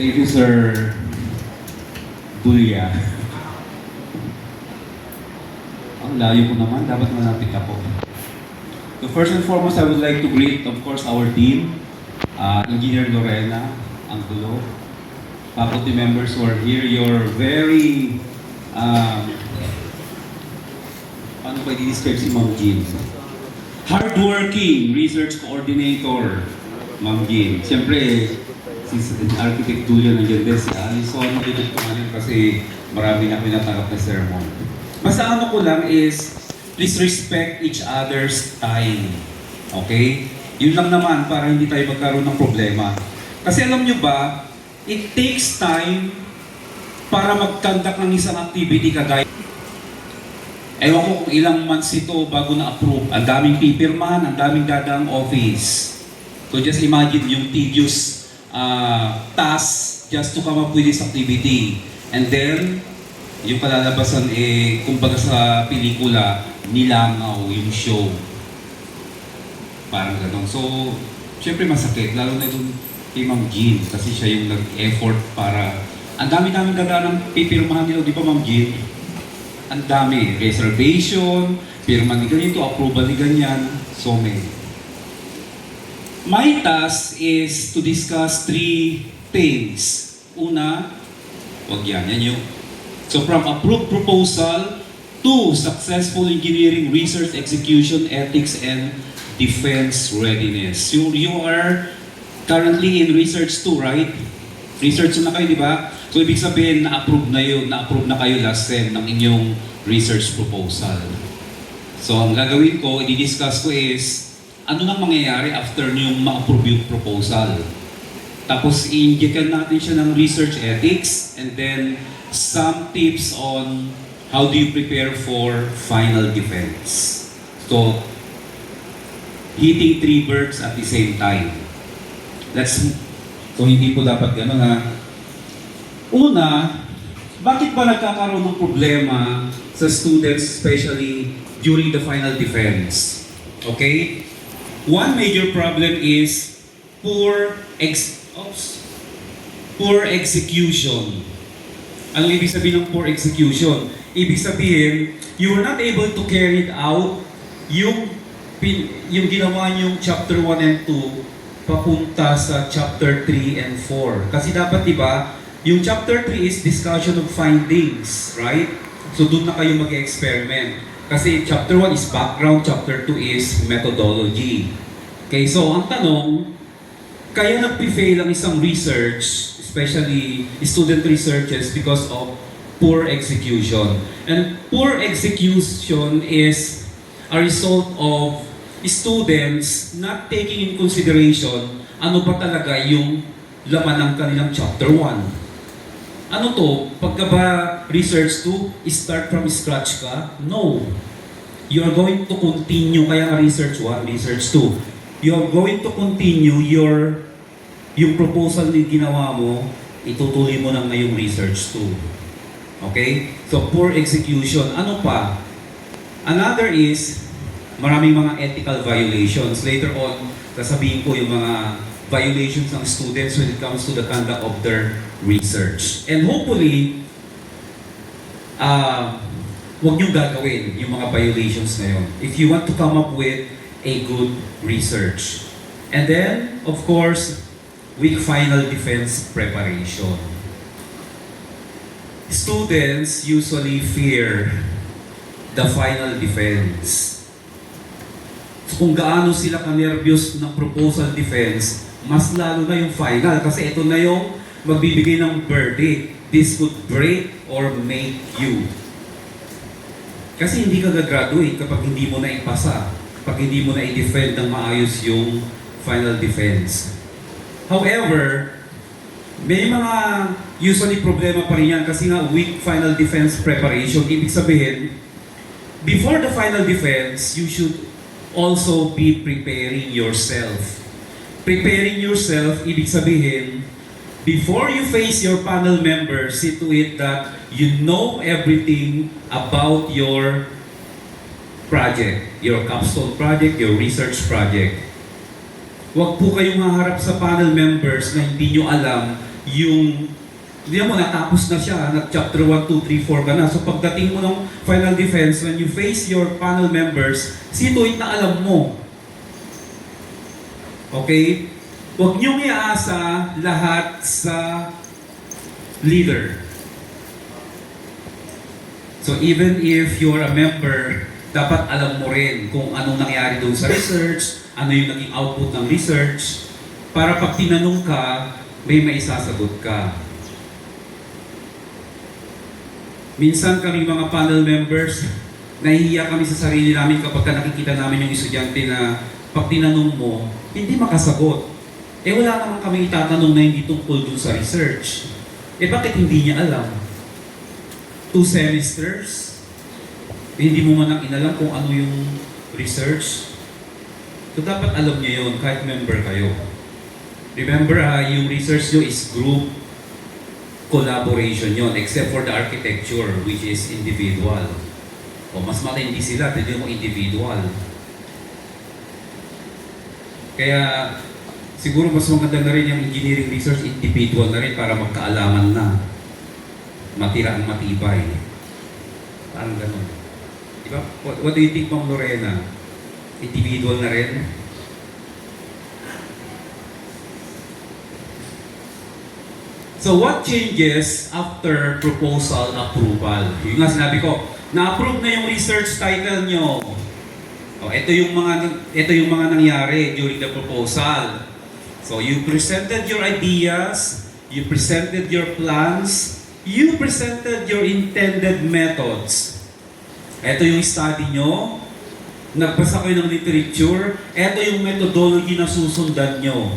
Thank you, Sir Bulia. Ang layo ko naman, dapat malapit ako. So first and foremost, I would like to greet, of course, our team, Engineer Lorena Angulo, faculty members who are here. You're very, paano ba i-describe si Ma'am Jean? Hardworking research coordinator, Ma'am Jean. Siyempre, si Architect Julia nandiyan din, si Alison, dito ngayon kasi marami na pinatanggap na sermon. Basta ano ko lang is, please respect each other's time. Okay? Yun lang naman para hindi tayo magkaroon ng problema. Kasi alam nyo ba, it takes time para mag-conduct ng isang activity kagaya. Ewan ko kung ilang months ito bago na-approve. Ang daming pipirmahan, ang daming dadaang office. So just imagine yung tedious task just to come up with this activity. And then, yung kalalabasan kumbaga sa pelikula, nilangaw yung show. Parang gano'n. So, syempre masakit, lalo na yung kay Ma'am Jean, kasi siya yung nag-effort para... Ang dami-daming ganda ng pipirmahan nila, di ba Ma'am Jean? Ang dami. Reservation, pirma ni ganito, approval ni ganyan, so many. My task is to discuss 3 things. Una, wag yan yung. So from approved proposal to successful engineering, research, execution, ethics, and defense readiness. You are currently in research 2, right? Research na kayo, di ba? So ibig sabihin, na-approve na yun, na-approve na kayo last sem ng inyong research proposal. So ang gagawin ko, i-discuss ko is, ano nang mangyayari after yung ma-approve yung proposal. Tapos i-injectan natin siya ng research ethics and then some tips on how do you prepare for final defense. So, hitting 3 birds at the same time. So hindi po dapat gano'n ha. Una, bakit ba nagkakaroon ng problema sa students, especially during the final defense? Okay? One major problem is poor execution. Ano ibig sabihin ng poor execution? Ibig sabihin, you were not able to carry it out yung ginawa niyong chapter 1 and 2 papunta sa chapter 3 and 4. Kasi dapat, di ba, yung chapter 3 is discussion of findings, right? So doon na kayo mag-experiment. Kasi chapter 1 is background, chapter 2 is methodology. Okay, so ang tanong, kaya nag-fail ang isang research, especially student researches, because of poor execution. And poor execution is a result of students not taking in consideration ano ba talaga yung laman ng kanilang chapter 1. Ano to? Pagka ba research 2, start from scratch ka? No. You are going to continue, kaya research 1, research 2. You are going to continue yung proposal na ginawa mo, itutuloy mo na ngayong research 2. Okay? So, poor execution. Ano pa? Another is, maraming mga ethical violations. Later on, sasabihin ko yung mga violations ng students when it comes to the conduct of their research. And hopefully, huwag niyong gagawin yung mga violations na yun if you want to come up with a good research. And then, of course, with final defense preparation. Students usually fear the final defense. So, kung gaano sila ka-nervyos ng proposal defense, mas lalo na yung final kasi ito na yung magbibigay ng verdict. This could break or make you. Kasi hindi ka gagraduate kapag hindi mo na ipasa, kapag hindi mo na i-defend ng maayos yung final defense. However, may mga usually problema pa rin yan kasi nga weak final defense preparation. Ibig sabihin, before the final defense, you should also be preparing yourself. Preparing yourself, ibig sabihin, before you face your panel members, see to it that you know everything about your project, your capstone project, your research project. Huwag po kayong haharap sa panel members na hindi nyo alam yung hindi mo natapos na siya, nag-chapter 1, 2, 3, 4 ka na. So pagdating mo ng final defense, when you face your panel members, situate na alam mo. Okay? Huwag niyong iaasa lahat sa leader. So even if you're a member, dapat alam mo rin kung anong nangyari doon sa research, ano yung naging output ng research, para pag tinanong ka, may maisasagot ka. Minsan kami mga panel members, nahihiya kami sa sarili namin kapag nakikita namin yung estudyante na pag tinanong mo, hindi makasagot. Eh wala naman kami itatanong na hindi tungkol dun sa research. Eh bakit hindi niya alam? 2 semesters? Eh, hindi mo man inalam kung ano yung research. So dapat alam niya yun kahit member kayo. Remember yung research nyo is group collaboration yon, except for the architecture which is individual. O mas matindi sila, hindi mo individual. Kaya siguro mas maganda na rin yung engineering research individual na rin para magkaalaman na. Matira ang matibay. Parang ganun. Diba? What do you think, Ma'am Lorena? Individual na rin? So what changes after proposal approval? Yung nga sinabi ko, na-approve na yung research title nyo. O, ito yung mga nangyari during the proposal. So you presented your ideas, you presented your plans, you presented your intended methods. Ito yung study nyo, nagbasa kayo ng literature, ito yung methodology na susundan nyo.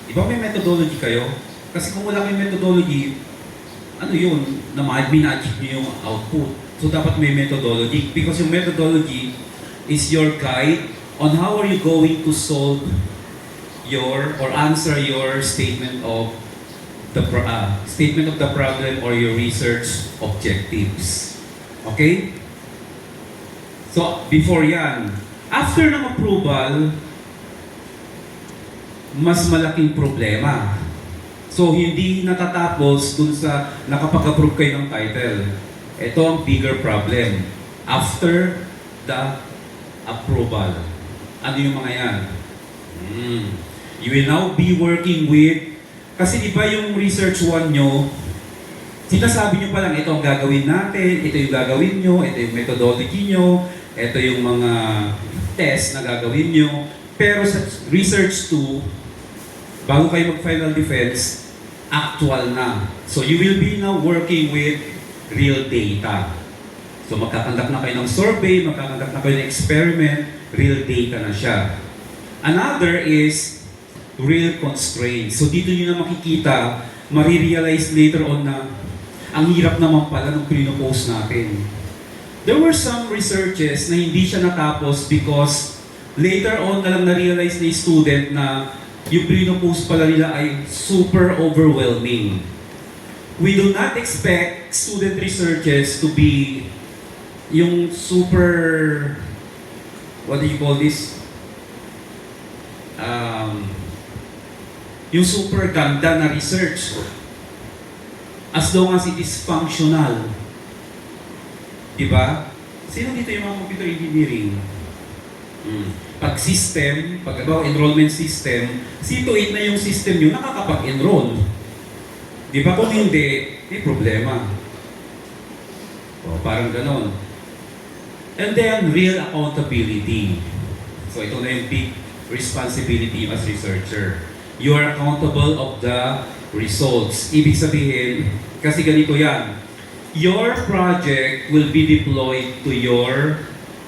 Di ba may methodology kayo? Kasi kung wala kayong methodology, ano yun, na minachieve nyo yung output. So dapat may methodology because yung methodology is your guide on how are you going to solve your or answer your statement of the problem or your research objectives. Okay? So before yan, after ng approval, mas malaking problema. So, hindi natatapos dun sa nakapag-approve kayo ng title. Ito ang bigger problem. After the approval. Ano yung mga yan? You will now be working with, kasi di ba yung research 1 nyo, sinasabi nyo pa lang, ito ang gagawin natin, ito yung gagawin nyo, ito yung methodology nyo, ito yung mga test na gagawin nyo. Pero sa research 2, bago kayo mag-final defense, actual na. So you will be now working with real data. So magkakandak na kayo ng survey, magkakandak na kayo ng experiment, real data na siya. Another is real constraints. So dito nyo na makikita, marirealize later on na ang hirap naman pala nung pinopose natin. There were some researches na hindi siya natapos because later on na lang na-realize na yung student na yung pinopose pala nila ay super overwhelming. We do not expect student researches to be yung super, what do you call this? Yung super ganda na research. As long as it is functional. Diba? Sino dito yung mga computer engineering? Pag system, pag enrollment system, situate na yung system nyo, nakakapag-enroll. Di ba kung hindi, may problema. O, parang ganon. And then, real accountability. So, ito na yung big responsibility as researcher. You are accountable of the results. Ibig sabihin, kasi ganito yan, your project will be deployed to your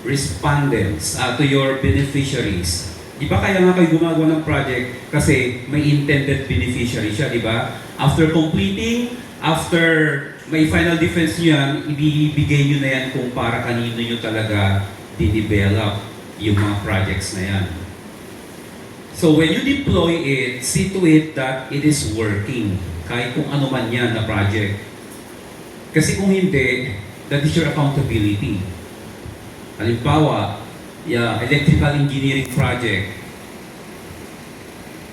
respondents, to your beneficiaries. Di ba kaya nga kayo gumagawa ng project kasi may intended beneficiary siya, di ba? After completing, after may final defense nyo yan, ibibigay nyo na yan kung para kanino nyo talaga dinevelop yung mga projects na yan. So when you deploy it, see to it that it is working. Kahit kung ano man yan na project. Kasi kung hindi, that is your accountability. Halimbawa, electrical engineering project.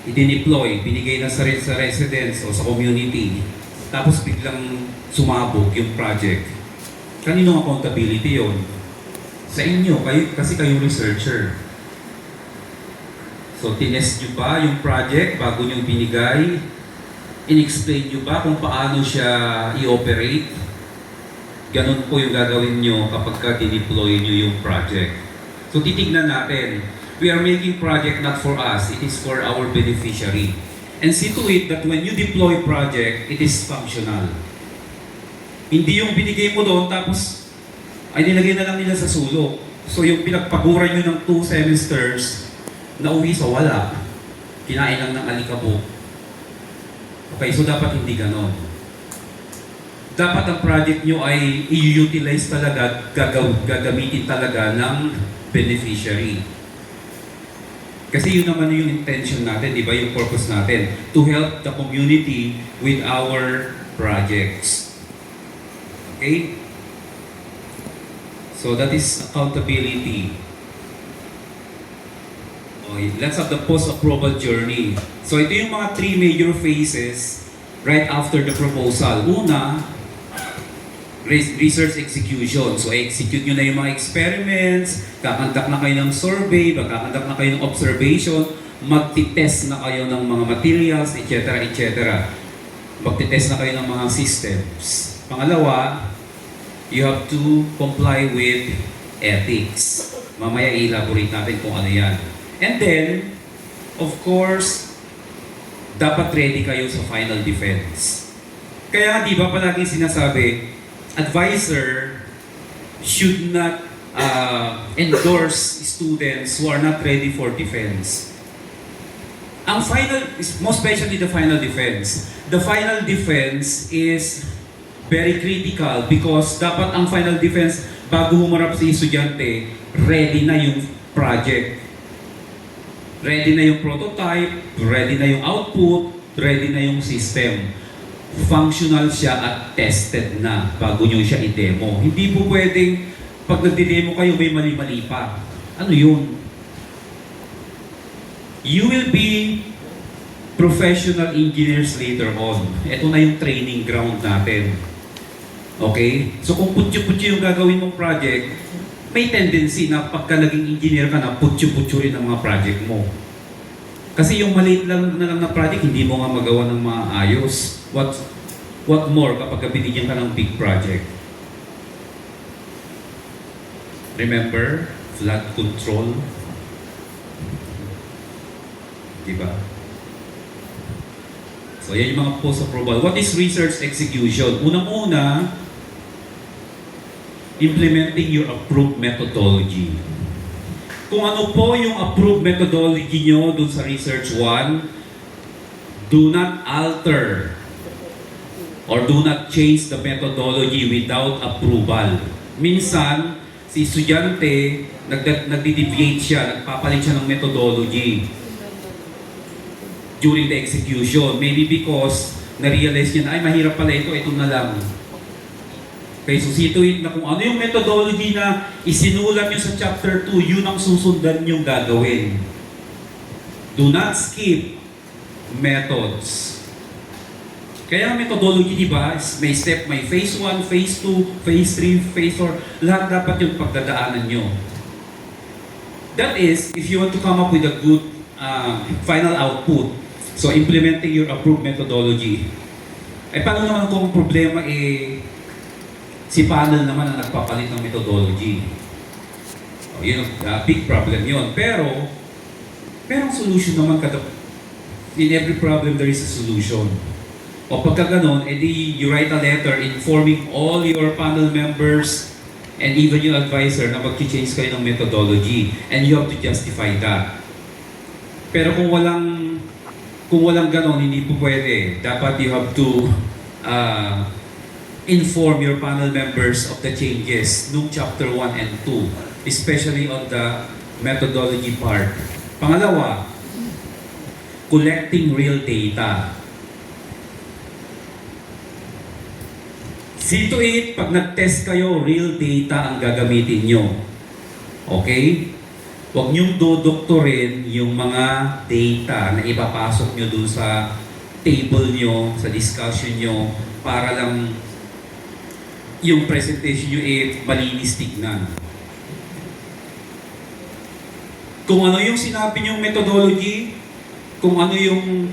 i-deploy, binigay na sa residents o sa community, tapos biglang sumabog yung project. Kanino accountability yon? Sa inyo, kasi kayo researcher. So, tinest nyo ba yung project bago nyo binigay? In-explain nyo ba kung paano siya i-operate? Ganun po yung gagawin nyo kapag ka-deploy nyo yung project. So, titignan natin. We are making project not for us, it is for our beneficiary. And see to it that when you deploy project, it is functional. Hindi yung binigay mo doon tapos ay nilagay na lang nila sa sulok. So yung pinagpaguran nyo ng 2 semesters, nauwi sa wala. Kinain lang ng alikabok. Okay, so dapat hindi ganon. Dapat ang project nyo ay i-utilize talaga, gagamitin talaga ng beneficiary. Kasi yun naman yung intention natin, di ba? Yung purpose natin, to help the community with our projects. Okay? So that is accountability. Okay, let's have the post-approval journey. So ito yung mga 3 major phases right after the proposal. Una, research execution. So execute nyo na yung mga experiments, kakandak na kayo ng survey, kakandak na kayo ng observation, magtitest na kayo ng mga materials, etc. etc. Magtitest na kayo ng mga systems. Pangalawa, you have to comply with ethics. Mamaya i-elaborate natin kung ano yan. And then, of course, dapat ready kayo sa final defense. Kaya di ba palagi sinasabi, advisor should not endorse students who are not ready for defense. Ang final, most especially the final defense. The final defense is very critical because dapat ang final defense bago humarap si estudyante, ready na yung project. Ready na yung prototype, ready na yung output, ready na yung system. Functional siya at tested na bago nyo siya i-demo. Hindi po pwedeng pag nagde-demo kayo may mali-mali pa. Ano yun? You will be professional engineers later on. Ito na yung training ground natin. Okay? So kung putyo-putyo yung gagawin mong project, may tendency na pagka naging engineer ka na, putyo-putyo rin ang mga project mo. Kasi yung maliit lang na project, hindi mo nga magawa ng maayos. What more kapag binigyan ka ng big project? Remember, flood control. Diba? So, yan yung mga post-approval. What is research execution? Unang-una, implementing your approved methodology. Kung ano po yung approved methodology nyo dun sa Research 1, do not alter or do not change the methodology without approval. Minsan, si estudyante, nagde-deviate siya, nagpapalit siya ng methodology during the execution. Maybe because na-realize niya na, ay mahirap pala ito na lang. Okay, so see to it na kung ano yung methodology na isinulat nyo sa chapter 2, yun ang susundan nyong gagawin. Do not skip methods. Kaya methodology, di ba? May step, may phase 1, phase 2, phase 3, phase 4. Lahat dapat yung pagdadaanan nyo. That is, if you want to come up with a good final output, so implementing your approved methodology. Eh paano naman kung problema si panel naman ang nagpapalit ng methodology? Yun ang big problem yun. Pero, merong solution naman in every problem there is a solution. O pagka ganon, edi you write a letter informing all your panel members and even your advisor na mag-change kayo ng methodology and you have to justify that. Pero kung walang ganon, hindi po pwede. Dapat you have to inform your panel members of the changes nung chapter 1 and 2, especially on the methodology part. Pangalawa, collecting real data. See to it, pag nag-test kayo, real data ang gagamitin nyo. Okay? Huwag niyong dodoktorin yung mga data na ipapasok niyo dun sa table niyo, sa discussion niyo, para lang yung presentation niyo malinis tignan. Kung ano yung sinabi niyong methodology, kung ano yung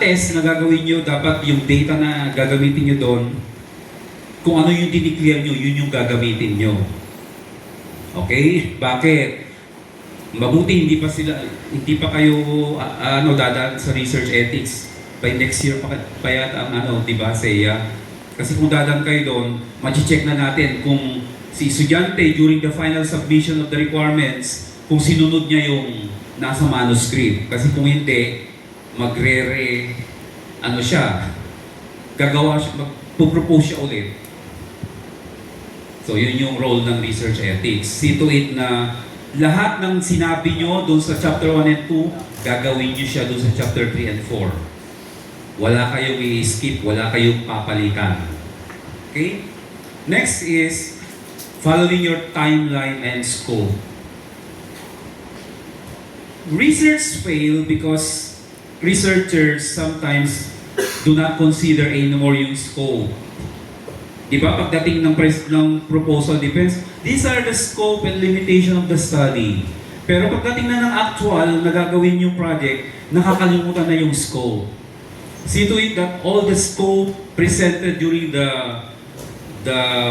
test na gagawin niyo, dapat yung data na gagamitin niyo doon, kung ano yung dineclare nyo, yun yung gagamitin nyo. Okay? Bakit? Mabuti hindi pa kayo dadaan sa research ethics. By next year pa yata ang di ba, SEA? Kasi kung dadaan kayo doon, ma-check na natin kung si estudyante during the final submission of the requirements, kung sinunod niya yung nasa manuscript. Kasi kung hindi, magpupropose siya ulit. So yun yung role ng research ethics. See to it na lahat ng sinabi nyo doon sa chapter 1 and 2, gagawin nyo siya doon sa chapter 3 and 4. Wala kayong i-skip, wala kayong papalitan. Okay? Next is following your timeline and scope. Research fail because researchers sometimes do not consider anymore yung scope. Diba, pagdating ng proposal defense, these are the scope and limitation of the study. Pero pagdating na ng actual na gagawin yung project, nakakalimutan na yung scope. See to it that all the scope presented during the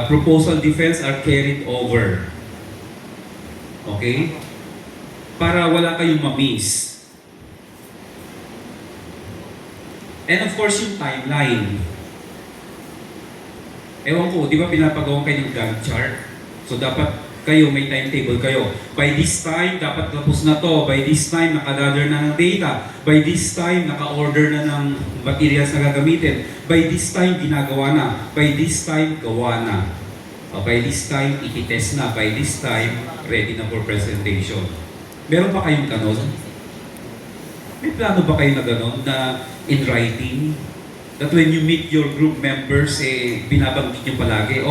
proposal defense are carried over. Okay? Para wala kayong ma-miss. And of course, yung timeline. Ewan ko, di ba pinapagawa kayo ng Gantt chart? So dapat kayo, may timetable kayo. By this time, dapat tapos na to. By this time, nakagather na ng data. By this time, naka-order na ng materials na gagamitin. By this time, ginagawa na. By this time, gawa na. By this time, ikitest na. By this time, ready na for presentation. Meron ba kayong ganon? May plano ba kayo na ganon na in writing? That when you meet your group members, binabanggit nyo palagi,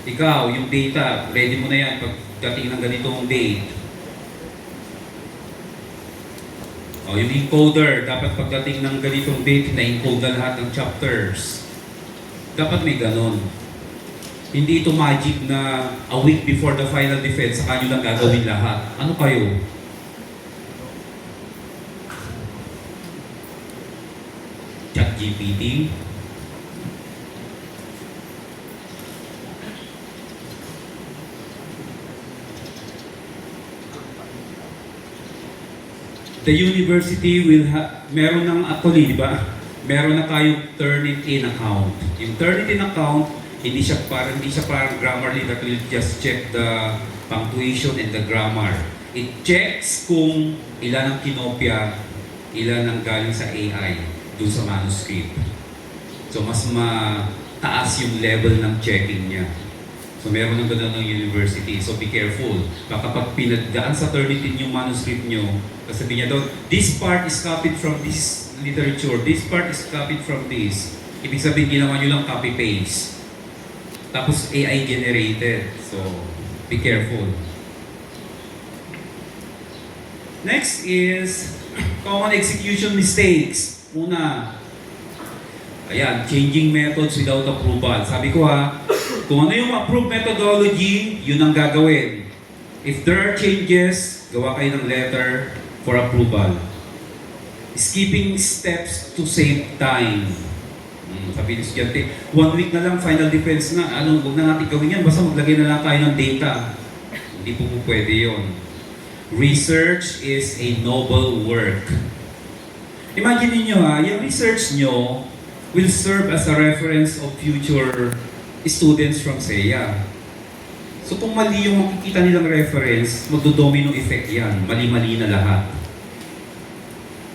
ikaw, yung data, ready mo na yan pagdating ng ganitong date. Yung encoder, dapat pagdating ng ganitong date, na-encode na lahat ng chapters. Dapat may ganon. Hindi ito magic na a week before the final defense, saka nyo lang gagawin lahat. Ano kayo? ChatGPT. The university will meron ng actually, di ba? Meron na tayong Turnitin account. Yung Turnitin account, hindi siya parang Grammarly that will just check the punctuation and the grammar. It checks kung ilan ang kinopya, ilan ang galing sa AI dun sa manuscript. So mas mataas yung level ng checking niya. So meron ng gano'n ng university. So be careful. Baka pag pinagdaan sa Turnitin yung manuscript nyo, sabihin niya doon, this part is copied from this literature, this part is copied from this. Ibig sabihin, ginawa nyo lang copy-paste. Tapos AI generated. So be careful. Next is common execution mistakes. Una, ayan, changing methods without approval. Sabi ko kung ano yung approved methodology, yun ang gagawin. If there are changes, gawa kayo ng letter for approval. Skipping steps to save time. Sabi ni estudyante, 1 week na lang, final defense na. Huwag na natin gawin yan, basta maglagay na lang tayo ng data. Hindi po pwede yun. Research is a noble work. Imagine niyo yung research nyo will serve as a reference of future students from SEA. So kung mali yung makikita nilang reference, magdo-domino effect yan. Mali-mali na lahat.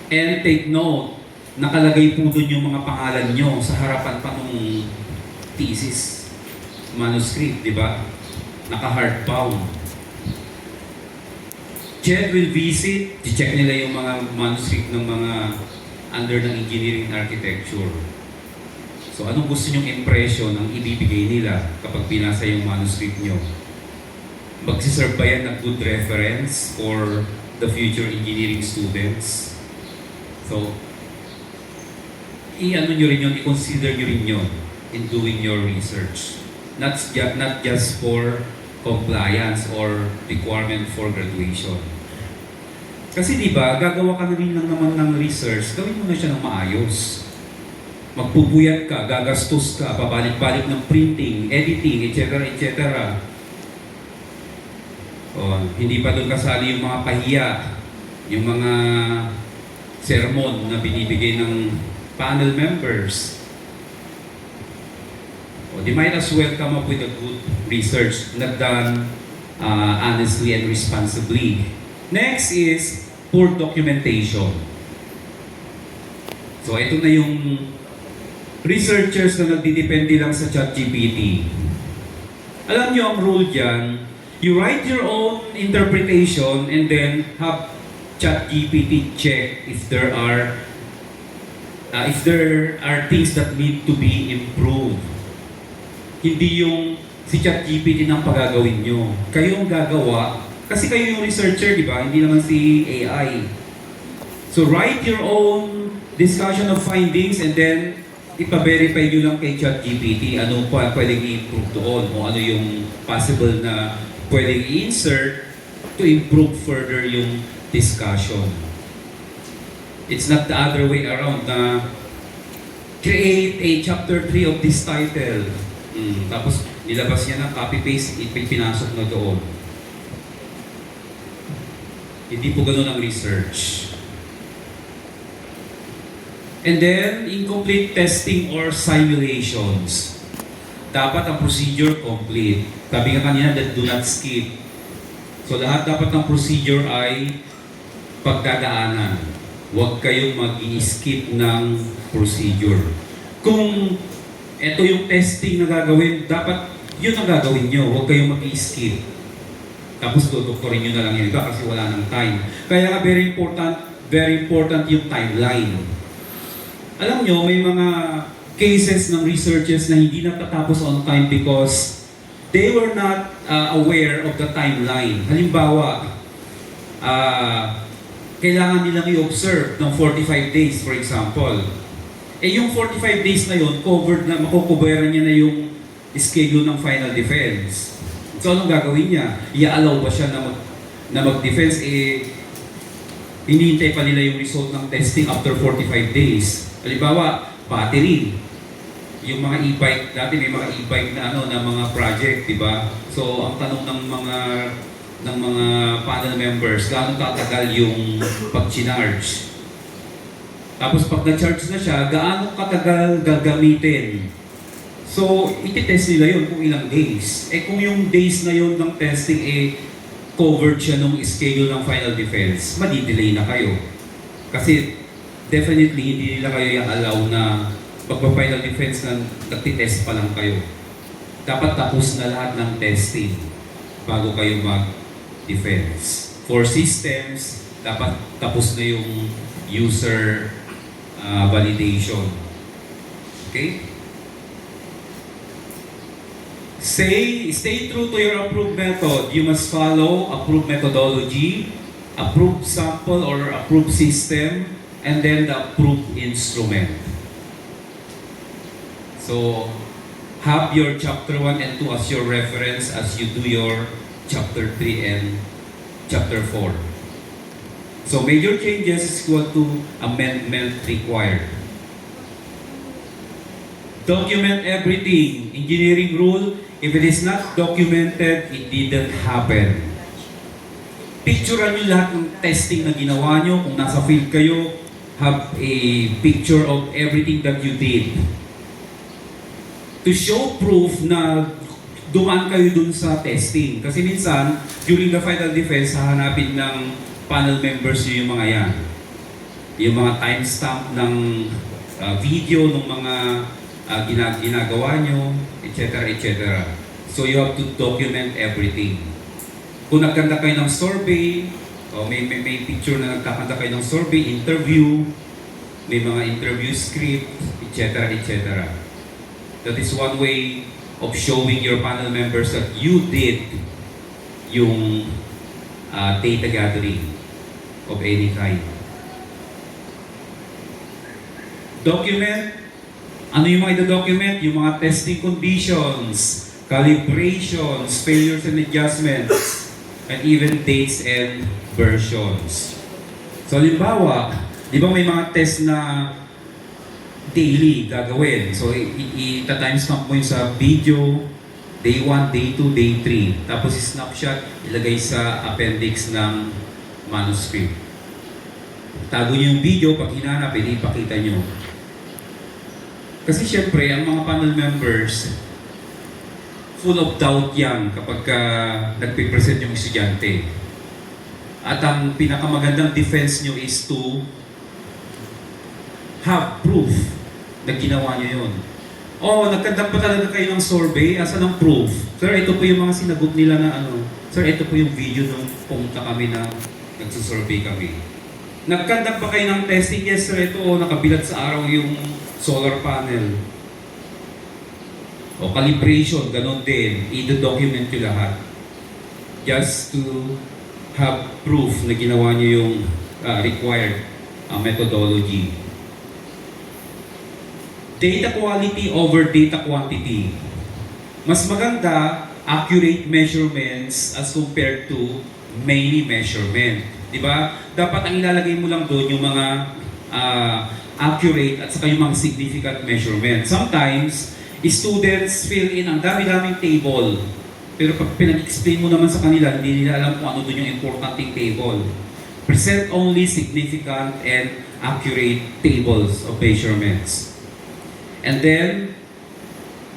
And take note, nakalagay po dun yung mga pangalan nyo sa harapan pa nung thesis, manuscript, di ba? Naka-hardbound. Jed will visit, i-check nila yung mga manuscript ng mga under ng engineering and architecture. So anong gusto nyong impression ang ibibigay nila kapag binasa yung manuscript nyo? magsiserve ba yan ng good reference for the future engineering students? So, i-ano nyo rin yun, i-consider nyo rin yun in doing your research. Not just for compliance or requirement for graduation. Kasi di ba, gagawa ka na rin lang naman ng research, gawin mo na siya ng maayos. Magpupuyat ka, gagastos ka, pabalik-balik ng printing, editing, etc. etc. Hindi pa doon kasali yung mga pahiya, yung mga sermon na binibigay ng panel members. They might as well come up with a good research not done honestly and responsibly. Next is poor documentation. So ito na yung researchers na nagdidepende lang sa ChatGPT. Alam nyo ang rule dyan, you write your own interpretation and then have ChatGPT check if there are things that need to be improved. Hindi yung si ChatGPT ng pagagawin nyo. Kayo ang gagawa, kasi kayo yung researcher, di ba? Hindi naman si AI. So write your own discussion of findings and then ipa-verify nyo lang kay ChatGPT ano pa pwedeng i-improve doon o ano yung possible na pwedeng i-insert to improve further yung discussion. It's not the other way around na create a chapter 3 of this title. Tapos nilabas niya ng copy-paste, pinasok na doon. Hindi po ganun ang research. And then, incomplete testing or simulations. Dapat ang procedure complete. Sabi nga kanina that do not skip. So lahat dapat ng procedure ay pagdadaanan. Huwag kayong mag-i-skip ng procedure. Kung ito yung testing na gagawin, dapat yun ang gagawin nyo. Huwag kayong mag-i-skip. Tapos dudoktorin nyo na lang yung iba kasi wala nang time. Kaya nga very important yung timeline. Alam nyo, may mga cases ng researchers na hindi natatapos on time because they were not aware of the timeline. Halimbawa, kailangan nilang i-observe ng 45 days, for example. Yung 45 days na yun, covered na, makukubayaran niya na yung schedule ng final defense. So, anong gagawin niya? I-allow ba siya na mag-defense? Hinihintay pa nila yung result ng testing after 45 days. Halimbawa, battery. Yung mga e-bike, dati may mga e-bike na na mga project, di ba? So, ang tanong ng mga panel members, gaano tatagal yung pag-charge? Tapos pag na-charge na siya, gaano katagal gagamitin? So, iti-test nila yun kung ilang days. Kung yung days na yun ng testing, covered siya nung schedule ng final defense, madi-delay na kayo. Kasi, definitely, hindi nila kayo i-allow na magpa-final defense na nagtitest pa lang kayo. Dapat tapos na lahat ng testing bago kayo mag-defense. For systems, dapat tapos na yung user validation. Okay? Stay true to your approved method. You must follow approved methodology, approved sample or approved system, and then the approved instrument. So, have your chapter 1 and 2 as your reference as you do your chapter 3 and chapter 4. So, major changes is equal to amendment required. Document everything. Engineering rule, if it is not documented, it didn't happen. Picturean nyo lahat ng testing na ginawa nyo. Kung nasa field kayo, have a picture of everything that you did. To show proof na dumaan kayo dun sa testing. Kasi minsan, during the final defense, hahanapin ng panel members nyo yung mga yan. Yung mga timestamp ng video, ng mga ginagawa nyo, etc. etc. So you have to document everything. Kung nagkanta kayo ng survey, may picture na nagkakanta kayo ng survey, interview, may mga interview script, etc. etc. That is one way of showing your panel members that you did yung data gathering of any kind. Document, ano yung mga ito-document? Yung mga testing conditions, calibrations, failures and adjustments, and even dates and versions. So, halimbawa, di ba may mga test na daily gagawin? So, ita-timestamp mo yung sa video, day 1, day 2, day 3. Tapos, snapshot, ilagay sa appendix ng manuscript. Tago nyo yung video, pag hinanap, ipakita nyo. Kasi syempre, ang mga panel members, full of doubt yan kapag nagpipresent yung estudyante. At ang pinakamagandang defense nyo is to have proof na ginawa nyo yun. Nagkandang pa talaga kayo ng survey, asan ang proof? Sir, ito po yung mga sinagot nila na ano. Sir, ito po yung video nung pumunta kami na nagsusurvey kami. Nagkandak ba kayo ng testing? Yes, sir, ito nakabilat sa araw yung solar panel. Calibration, ganun din. I-document nyo lahat. Just to have proof na ginawa nyo yung required methodology. Data quality over data quantity. Mas maganda, accurate measurements as compared to many measurement. Diba? Dapat ang ilalagay mo lang doon yung mga accurate at saka yung mga significant measurement. Sometimes, students fill in ang dami-daming table. Pero pag pinag-explain mo naman sa kanila, hindi nila alam kung ano doon yung importanteng table. Present only significant and accurate tables of measurements. And then,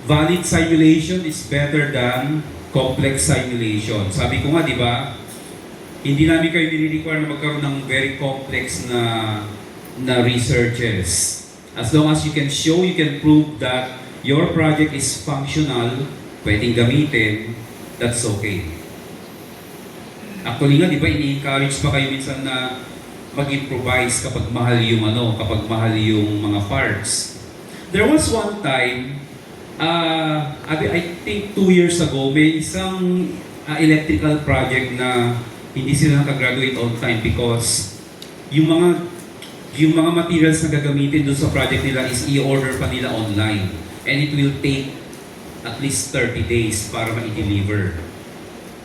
valid simulation is better than complex simulation. Sabi ko nga, di ba, hindi namin kayo nire-require na magkaroon ng very complex na researches. As long as you can show, you can prove that your project is functional, pwedeng gamitin, that's okay. Actually nga, di ba, ini-encourage pa kayo minsan na mag-improvise kapag mahal yung mga parts. There was one time, I think 2 years ago, may isang electrical project na hindi sila nakagraduate on time because yung mga materials na gagamitin doon sa project nila is i-order pa nila online. And it will take at least 30 days para ma-deliver.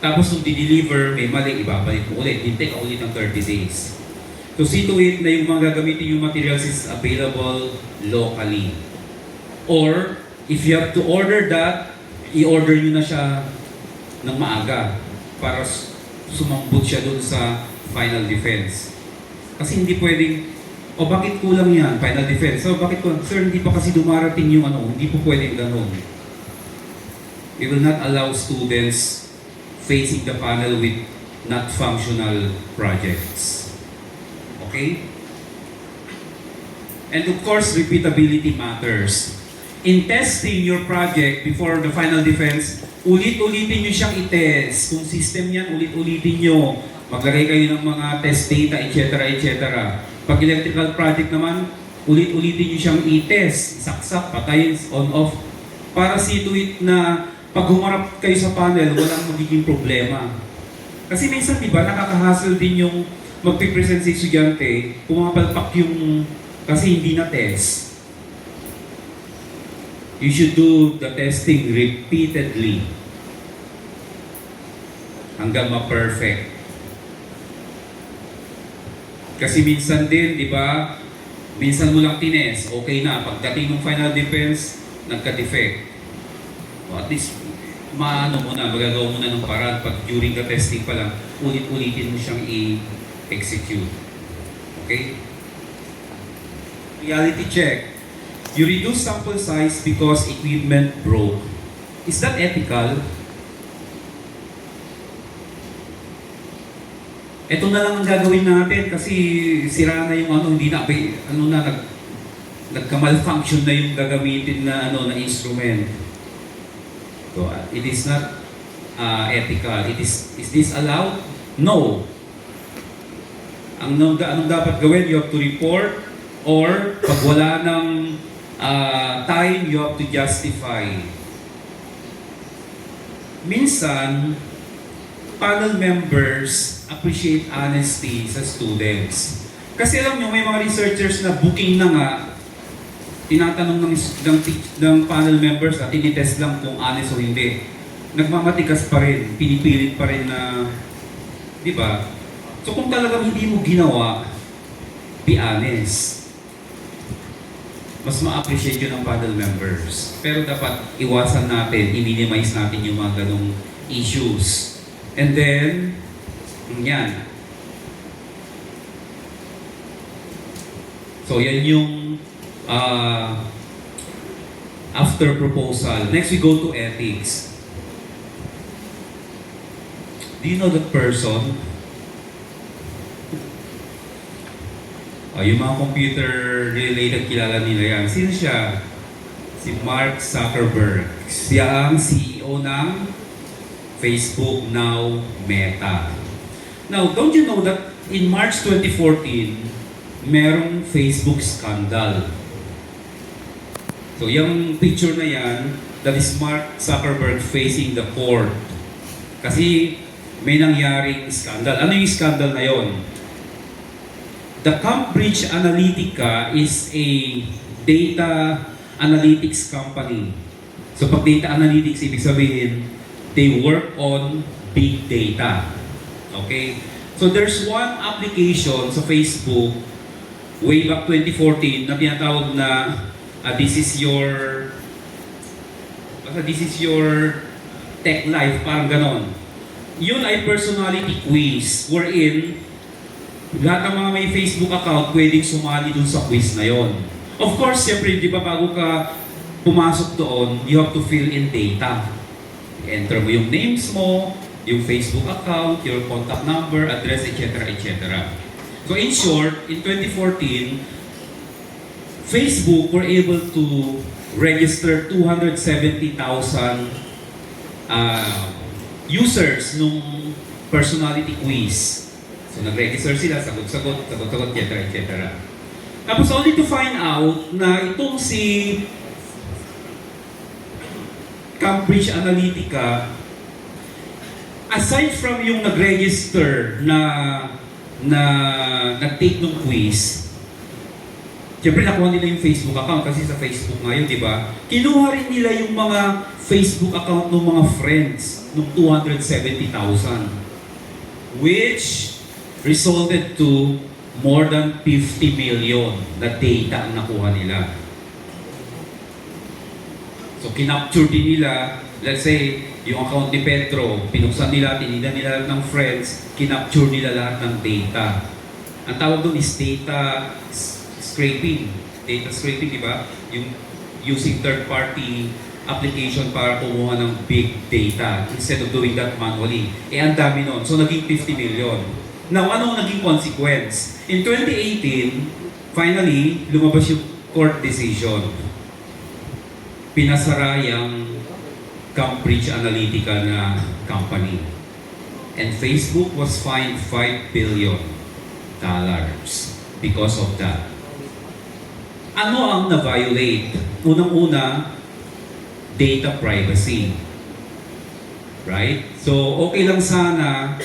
Tapos nung di-deliver, may mali, ibabalik mo ulit. Hintay ka ulit ng 30 days. So see to it na yung mga gagamitin yung materials is available locally. Or, if you have to order that, i-order nyo na siya ng maaga para sumambot siya doon sa final defense. Kasi hindi pwedeng, bakit kulang yan, final defense? Bakit kulang? Sir, hindi pa kasi dumarating yung hindi po pwedeng ganun. We will not allow students facing the panel with not functional projects. Okay? And of course, repeatability matters. In testing your project before the final defense, ulit-ulitin nyo siyang i-test. Kung system yan, ulit-ulitin nyo. Maglagay kayo ng mga test data, etc. etc. Pag electrical project naman, ulit-ulitin nyo siyang i-test. Saksak, patayin, on-off. Para see to it na pag humarap kayo sa panel, walang magiging problema. Kasi minsan, di ba, nakaka-hassle din yung magpipresent sa estudyante, pumapalpak yung kasi hindi na test. You should do the testing repeatedly hanggang ma-perfect. Kasi minsan din, di ba, minsan mo lang tines, okay na. Pagdating ng final defense, nagka-defect. At least, magagawa mo na ng paraan. Pag during the testing pa lang, ulit-ulitin mo siyang i-execute. Okay? Reality check. You reduce sample size because equipment broke. Is that ethical? Ito na lang ang gagawin natin kasi sira na yung hindi na, nagka-malfunction na yung gagamitin na na instrument. So, it is not ethical. Is this allowed? No. Anong dapat gawin? You have to report, or pag wala ng time, you have to justify. Minsan, panel members appreciate honesty sa students. Kasi alam nyo, may mga researchers na booking na nga, tinatanong ng panel members at tinitest lang kung honest o hindi. Nagmamatikas pa rin, pinipilit pa rin na, di ba? So kung talagang hindi mo ginawa, be honest. Mas ma-appreciate yun ng panel members. Pero dapat iwasan natin, i-minimize natin yung mga ganong issues. And then, yan. So yan yung after proposal. Next we go to ethics. Do you know that person? Yung mga computer-related kilala nila yan. Sino siya? Si Mark Zuckerberg. Siya ang CEO ng Facebook, now Meta. Now, don't you know that in March 2014, merong Facebook scandal. So, yung picture na yan, that is Mark Zuckerberg facing the court. Kasi may nangyaring scandal. Ano yung scandal na yon? The Cambridge Analytica is a data analytics company. So pag data analytics, ibig sabihin, they work on big data. Okay? So there's one application sa Facebook way back 2014 na tinatawag na this is your tech life, parang ganon. Yun ay personality quiz wherein lahat ng mga may Facebook account pwedeng sumali dun sa quiz na yon. Of course, siyempre, di ba bago ka pumasok doon, you have to fill in data. Enter mo yung names mo, yung Facebook account, your contact number, address, etc. etc. So in short, in 2014, Facebook were able to register 270,000 users nung personality quiz. So nag-register sila, sagot-sagot, etc. Tapos only to find out na itong si Cambridge Analytica, aside from yung nag-register na nag-take ng quiz, siyempre nakuha nila yung Facebook account kasi sa Facebook ngayon, di ba? Kinuha rin nila yung mga Facebook account ng mga friends ng 270,000, which resulted to more than 50 million na data ang nakuha nila. So kinapture din nila, let's say, yung account ni Petro, pinuksan nila, tinignan nila lahat ng friends, kinapture nila lahat ng data. Ang tawag doon is data scraping. Data scraping, di ba? Yung using third-party application para kumuha ng big data instead of doing that manually. Ang dami nun. So naging 50 million. Now, anong naging consequence? In 2018, finally, lumabas yung court decision. Pinasara yung Cambridge Analytica na company. And Facebook was fined $5 billion because of that. Ano ang na-violate? Unang-una, data privacy. Right? So, okay lang sana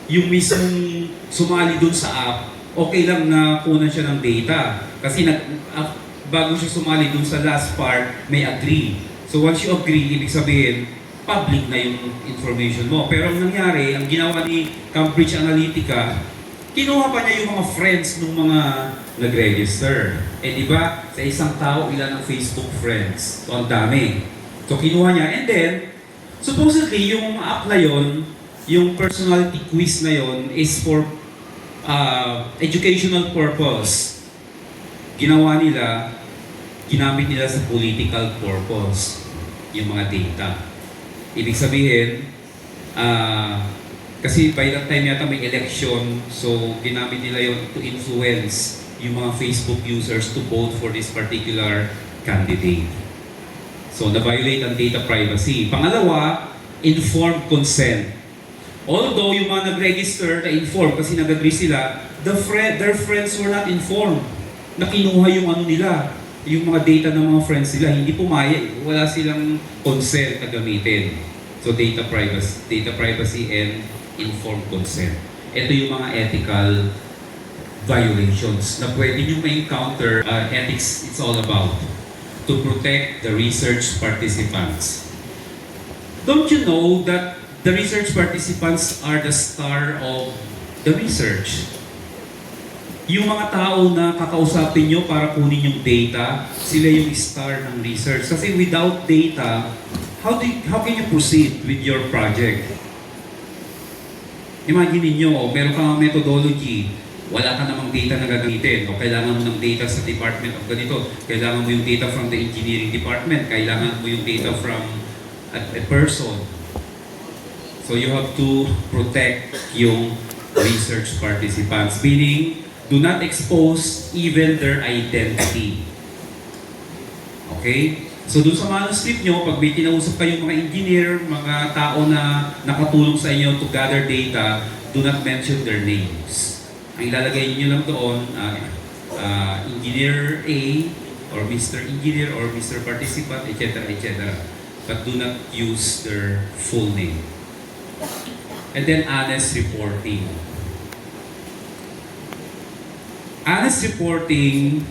yung mismong sumali dun sa app, okay lang na kunan siya ng data. Kasi bago siya sumali dun sa last part, may agree. So once you agree, ibig sabihin, public na yung information mo. Pero ang nangyari, ang ginawa ni Cambridge Analytica, kinuha pa niya yung mga friends ng mga nag-register. Di ba, sa isang tao, ilan ang Facebook friends? So ang dami. So kinuha niya, and then, supposedly, yung app na yon, yung personality quiz na yon is for educational purpose. Ginawa nila, ginamit nila sa political purpose yung mga data. Ibig sabihin, kasi by that time yata may election, so ginamit nila yon to influence yung mga Facebook users to vote for this particular candidate. So, na-violate ang data privacy. Pangalawa, informed consent. Although yung mga nag-register na informed kasi nag-agree sila, their friends were not informed na kinuha yung ano nila, yung mga data ng mga friends nila, hindi pumayag, wala silang consent na gamitin. So data privacy and informed consent. Ito yung mga ethical violations na pwede nyo ma-encounter. Ethics, it's all about to protect the research participants. Don't you know that the research participants are the star of the research? Yung mga tao na kakausapin nyo para kunin yung data, sila yung star ng research. Kasi without data, how can you proceed with your project? Imagine niyo, meron kang methodology, wala ka namang data na gagamitin, o kailangan mo ng data sa department of ganito, kailangan mo yung data from the engineering department, kailangan mo yung data from a person. So you have to protect yung research participants, meaning do not expose even their identity. Okay? So doon sa manuscript nyo, pag may kinausap kayong mga engineer, mga tao na nakatulong sa inyo to gather data, do not mention their names. Ang ilalagay nyo lang doon, Engineer A, or Mr. Engineer, or Mr. Participant, etc., etc. But do not use their full name. And then honest reporting. Honest reporting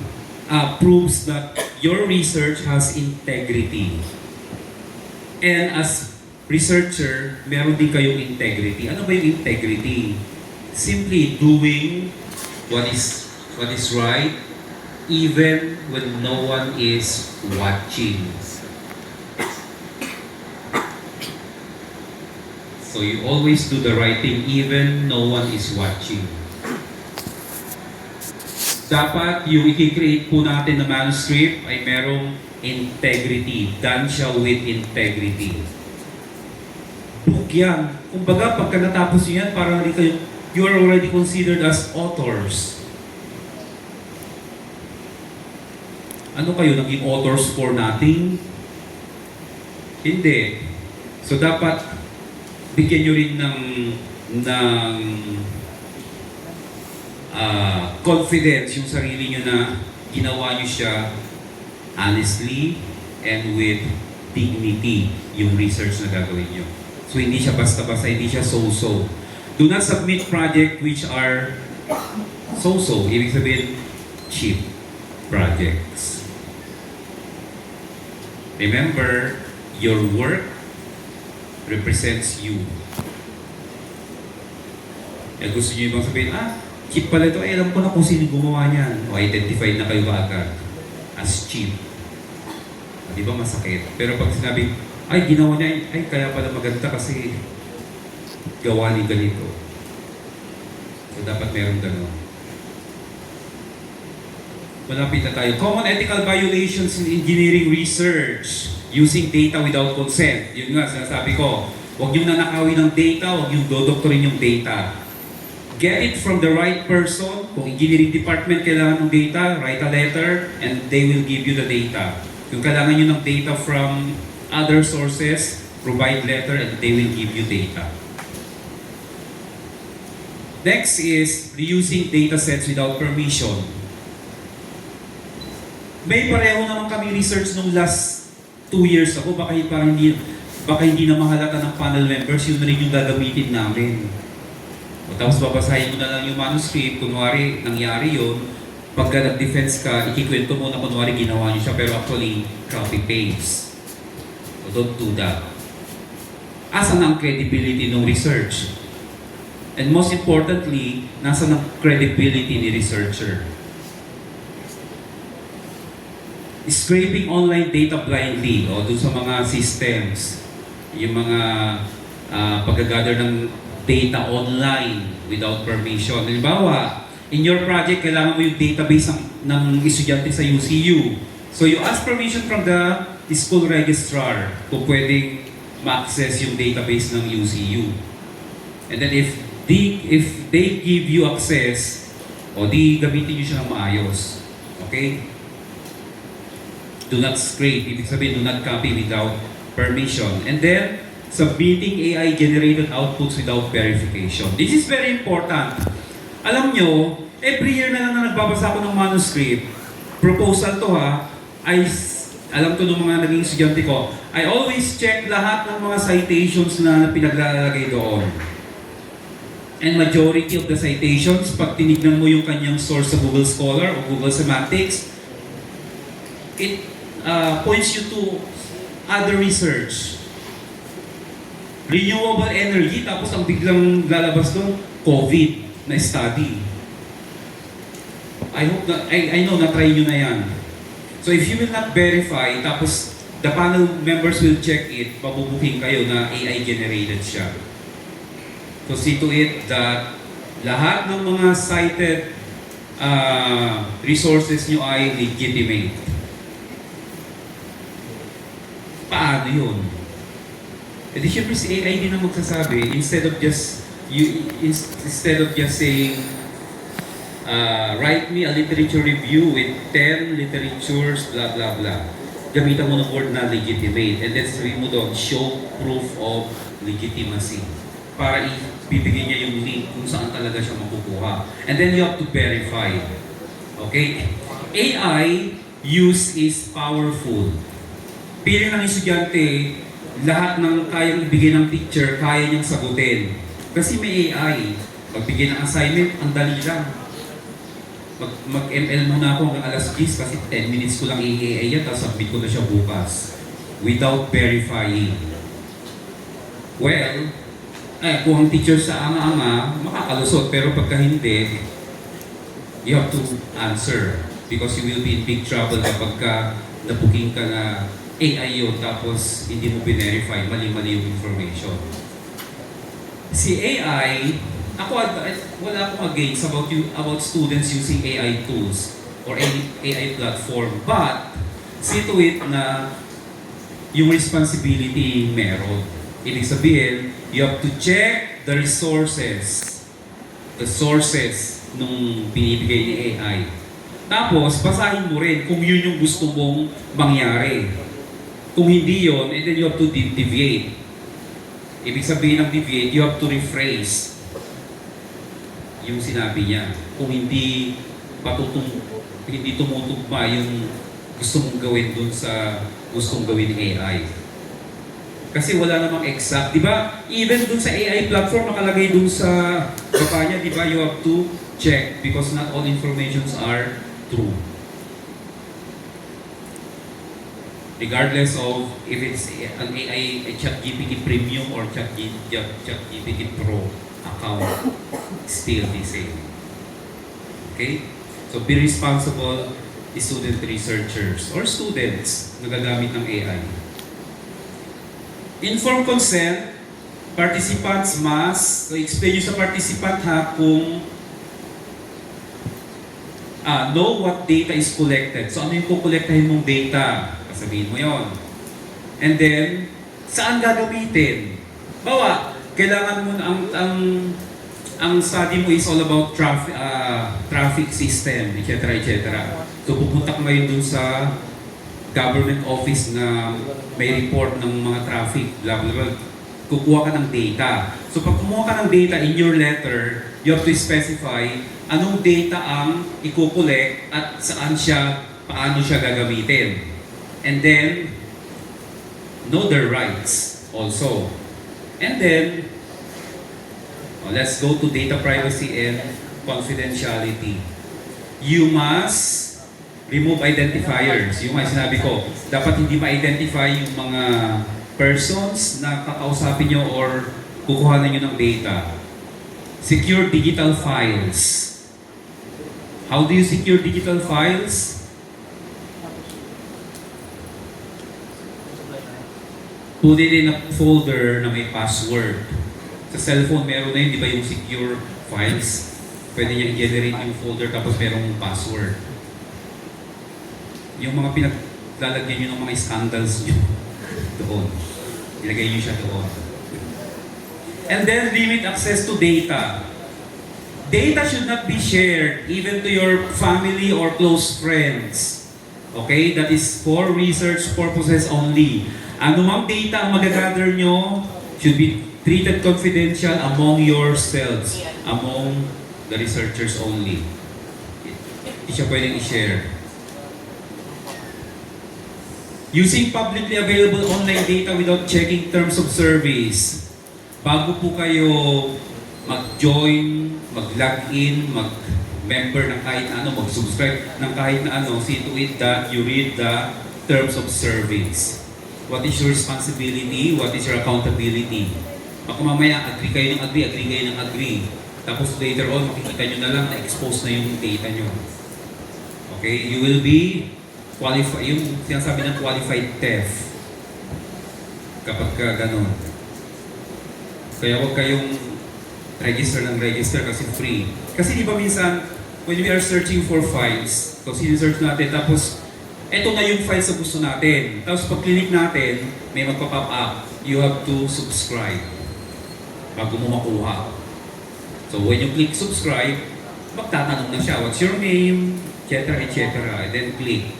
proves that your research has integrity. And as researcher, meron din kayong integrity. Ano ba yung integrity? Simply doing what is right even when no one is watching. So you always do the right thing even no one is watching. Dapat yung i-create po natin na manuscript ay merong integrity. Done siya with integrity. Book yan. Kumbaga, pagka natapos nyo yan, parang you are already considered as authors. Ano kayo, naging authors for nothing? Hindi. So dapat bigyan nyo rin ng confidence yung sarili nyo na ginawa nyo siya honestly and with dignity yung research na gagawin nyo. So hindi siya basta-basta, hindi siya so-so. Do not submit project which are so-so, ibig sabihin cheap projects. Remember, your work represents you. Eh gusto nyo ibang sabihin, cheap pala ito, alam ko na kung sino gumawa niyan. O identified na kayo agad as cheap. Di ba masakit? Pero pag sinabi, ay ginawa niya, ay kaya pala maganda kasi gawa ni ganito. So dapat meron gano'n. Malapit na tayo. Common ethical violations in engineering research using data without consent. Yun nga, sinasabi ko, huwag niyong nanakawin ng data, huwag niyong dodoktorin yung data. Get it from the right person. Kung engineering department kailangan ng data, write a letter and they will give you the data. Kung kailangan nyo ng data from other sources, provide letter and they will give you data. Next is reusing data sets without permission. May pareho naman kami research nung last 2 years ako, baka hindi na mahalata ng panel members, yun na rin yung gagamitin namin. O tapos babasahin mo na lang yung manuscript, kunwari nangyari yun, pagka nag-defense ka, ikikwento mo na kunwari ginawa niyo siya, pero actually, copy-paste. So don't do that. Asan ang credibility ng research? And most importantly, nasa ang credibility ni researcher? Scraping online data blindly, o dun sa mga systems, yung mga pag-gather ng data online without permission. Halimbawa, in your project, kailangan mo yung database ng estudyante sa UCU. So you ask permission from the school registrar kung pwedeng ma-access yung database ng UCU. And then if they give you access, o di gamitin nyo siya ng maayos. Okay? Do not scrape, ibig sabihin do not copy without permission. And then, submitting AI-generated outputs without verification. This is very important. Alam nyo, every year na lang na nagbabasa ako ng manuscript, proposal to alam ko ng mga naging estudyante ko, I always check lahat ng mga citations na pinaglalagay doon. And majority of the citations, pag tinignan mo yung kanyang source sa Google Scholar o Google Semantics, it points you to other research. Renewable energy, tapos ang biglang lalabas doon, COVID na study. I know na-try nyo na yan. So if you will not verify, tapos the panel members will check it, pabubuking kayo na AI generated siya. So see to it that lahat ng mga cited resources nyo ay legitimate. Paano yun? E di syempre si AI din ang magsasabi, instead of just saying write me a literature review with 10 literatures, blah blah blah. Gamitan mo ng word na legitimate, and then sabihin mo doon, show proof of legitimacy. Para ibibigay niya yung link kung saan talaga siya makukuha. And then you have to verify. Okay? AI use is powerful. Pili ng estudyante, lahat ng kayang ibigay ng teacher, kaya niyang sagutin. Kasi may AI. Pagbigay ng assignment, ang dali lang. Mag-ML muna ako hanggang alas 10 kasi 10 minutes ko lang i-AI yan, tapos submit ko na siya bukas. Without verifying. Well, kung ang teacher sa ama-ama, makakalusot. Pero pagka hindi, you have to answer. Because you will be in big trouble kapag nabuking ka na AI yun, tapos hindi mo verify, mali-mali yung information. Si AI, wala akong against about students using AI tools or any AI platform. But, see to it na yung responsibility meron. Ibig sabihin, you have to check the resources. The sources nung binibigay ni AI. Tapos, basahin mo rin kung yun yung gusto mong mangyari. Kung hindi yun, and then you have to deviate. Ibig sabihin ng deviate, you have to rephrase yung sinabi niya. Kung hindi tumutugma yung gusto mong gawin dun sa gustong gawin ng AI. Kasi wala namang exact, di ba? Even dun sa AI platform, nakalagay dun sa baba niya, di ba? You have to check because not all informations are true. Regardless of if it's an AI, a ChatGPT Premium or ChatGPT Pro account, still the same. Okay? So be responsible student researchers or students na gagamit ng AI. Informed consent, participants must, so explain nyo sa participant ha kung know what data is collected. So ano yung kukolektahin mong data? Sabihin mo yon. And then, saan gagamitin? Bawa, kailangan mo ang study mo is all about traffic system, etc. etc. So pupunta ka ngayon dun sa government office na may report ng mga traffic, blah blah blah. Kukuha ka ng data. So pag kumuha ka ng data in your letter, you have to specify anong data ang i-collect at paano siya gagamitin. And then, know their rights also. And then, let's go to data privacy and confidentiality. You must remove identifiers. Yung nga sinabi ko, dapat hindi ma-identify yung mga persons na kakausapin nyo or kukuhanan nyo ng data. Secure digital files. How do you secure digital files? Put it in a folder na may password. Sa cellphone, meron na yun, di ba yung secure files? Pwede niya i-generate yung folder tapos merong password. Yung mga pinaglalagyan nyo ng mga scandals nyo doon. Ilagay nyo siya doon. And then, limit access to data. Data should not be shared even to your family or close friends. Okay? That is for research purposes only. Ano mang data ang magagather nyo should be treated confidential among yourselves, among the researchers only. Hindi siya pwedeng i-share. Using publicly available online data without checking terms of service. Bago po kayo mag-join, mag-login, mag-member ng kahit ano, mag-subscribe ng kahit na ano, see to it that you read the terms of service. What is your responsibility? What is your accountability? Baka mamaya, agree kayo ng agree. Tapos later on, makikita nyo na lang na-expose na yung data nyo. Okay? You will be qualified, yung sinasabi ng qualified theft. Kapag ka ganun. Kaya huwag kayong register kasi free. Kasi di ba minsan, when we are searching for files, so sinesearch natin, tapos eto na yung files na gusto natin. Tapos pag click natin, may magpa-pop up. You have to subscribe bago mo makuha. So when you click subscribe, magtatanong na siya, what's your name, etc. And then click.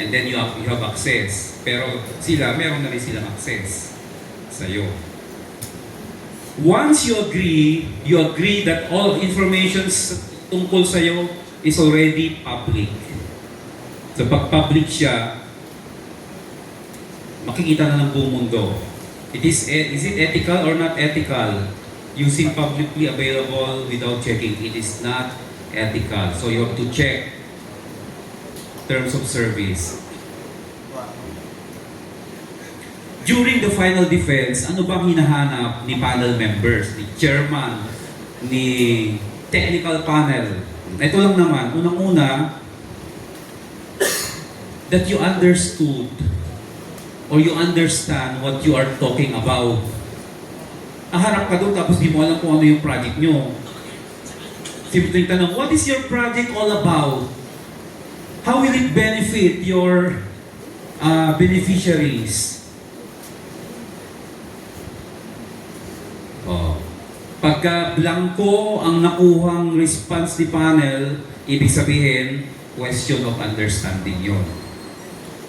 And then you have access. Pero sila, meron na rin silang access sa'yo. Once you agree that all information tungkol sa'yo is already public. So pag public siya, makikita na ng buong mundo. Is it ethical or not ethical? Using publicly available without checking, it is not ethical. So you have to check terms of service. During the final defense, ano bang hinahanap ni panel members, ni chairman, ni technical panel? Ito lang naman, unang-una, that you understood or you understand what you are talking about. Harap ka doon tapos di mo alam kung ano yung project nyo. Simpleng tanong, what is your project all about? How will it benefit your beneficiaries? Pagka blanco ang nakuhang response ni panel, ibig sabihin, question of understanding yun.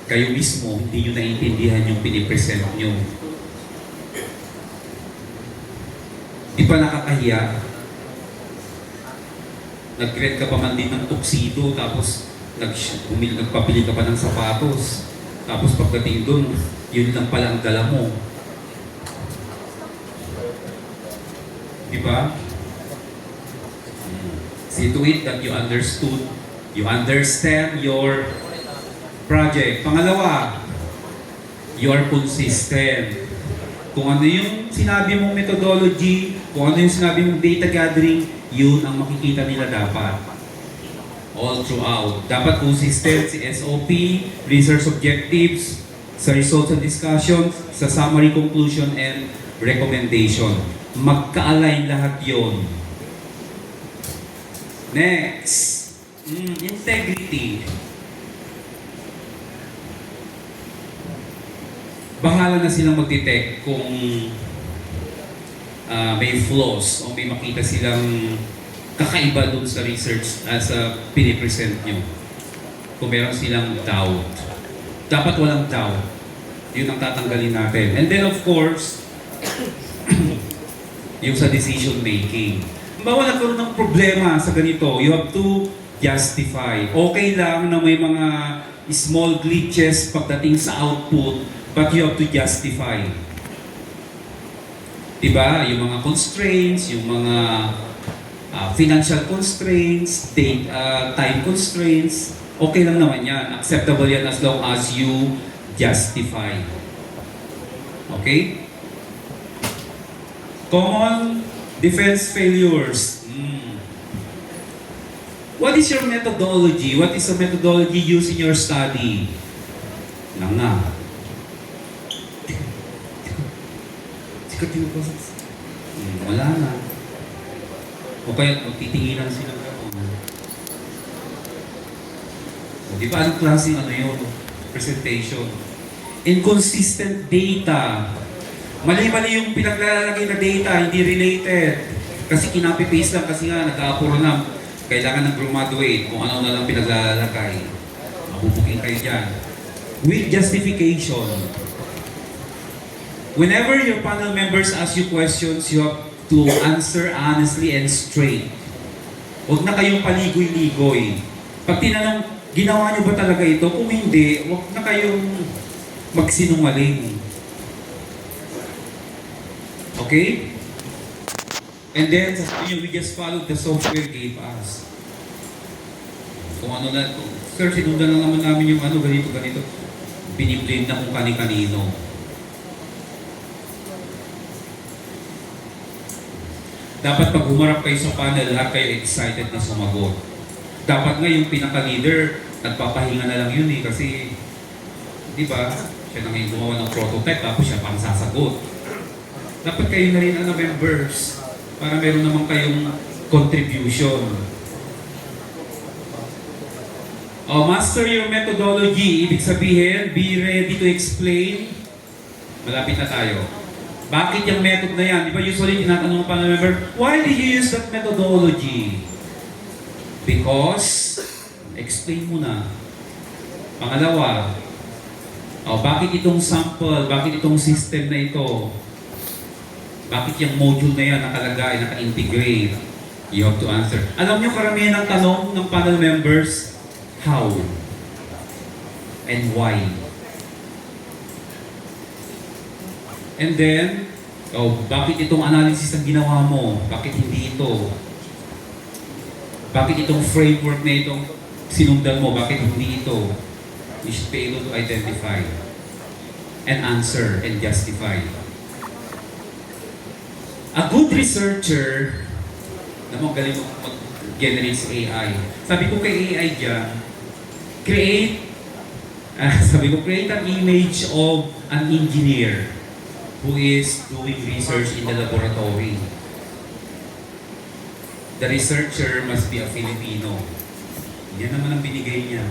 Kayo mismo, hindi nyo naiintindihan yung pinipresent nyo. Di pa nakakahiya? Nag-rent ka pa man din ng tuxedo, tapos nagpapili ka pa ng sapatos. Tapos pagdating dun, yun lang pala ang dala mo. Diba? See to it that you understood, you understand your project. Pangalawa, you are consistent. Kung ano yung sinabi mong methodology, kung ano yung sinabi mong data gathering, yun ang makikita nila dapat. All throughout. Dapat consistent si SOP, research objectives, sa results and discussions, sa summary conclusion and recommendation. Magka-align lahat yon. Next, integrity. Bahala na silang mag-detect kung may flaws o may makita silang kakaiba doon sa research sa pinipresent nyo. Kung meron silang doubt. Dapat walang doubt. Yun ang tatanggalin natin. And then of course, yung sa decision making. Bawa nagkaroon ng problema sa ganito, you have to justify. Okay lang na may mga small glitches pagdating sa output, but you have to justify. Diba? Yung mga constraints, yung mga financial constraints, time constraints, okay lang naman yan. Acceptable yan as long as you justify. Okay? Common defense failures. What is your methodology? What is the methodology used in your study? Lang na. Wala na. O kaya magtitinginan sila gano'n. O di ba anong klaseng yun? Presentation. Inconsistent data. Mali-mali yung pinaglalagay na data, hindi related. Kasi kinapi-paste lang kasi nga nag-aapuro na kailangan ng graduate kung ano na lang pinaglalagay. Mabubuking kayo dyan. With justification. Whenever your panel members ask you questions, you have to answer honestly and straight. Huwag na kayong paligoy-ligoy. Pag tinanong, ginawa niyo ba talaga ito? Kung hindi, huwag na kayong magsinungaling. Okay? And then, sasabihin nyo, we just followed the software gave us. Kung ano na, sir, sinundan lang naman namin yung ano, ganito. Biniblame na kung kani-kanino. Dapat pag humarap kayo sa panel, lahat kayo excited na sumagot. Dapat nga yung pinaka-leader, nagpapahinga na lang yun eh, kasi, di ba, siya na ngayon gumawa ng prototype, tapos siya pang sasagot. Dapat kayo na rin ano, members, para meron naman kayong contribution. Master your methodology. Ibig sabihin, be ready to explain. Malapit na tayo. Bakit yung method na yan? Di ba usually tinatanong pa ng member, why did you use that methodology? Because, explain mo na. Pangalawa, bakit itong sample, bakit itong system na ito? Bakit yung module na yan nakalagay, naka-integrate? You have to answer. Alam niyo karamihan ng tanong ng panel members, how? And why? And then, bakit itong analysis ang ginawa mo? Bakit hindi ito? Bakit itong framework na itong sinundan mo? Bakit hindi ito? You should be able to identify and answer and justify. A good researcher, naman galing mo mag-generate sa AI. Sabi ko kay AI dyan, create an image of an engineer who is doing research in the laboratory. The researcher must be a Filipino. Yan naman ang binigay niya.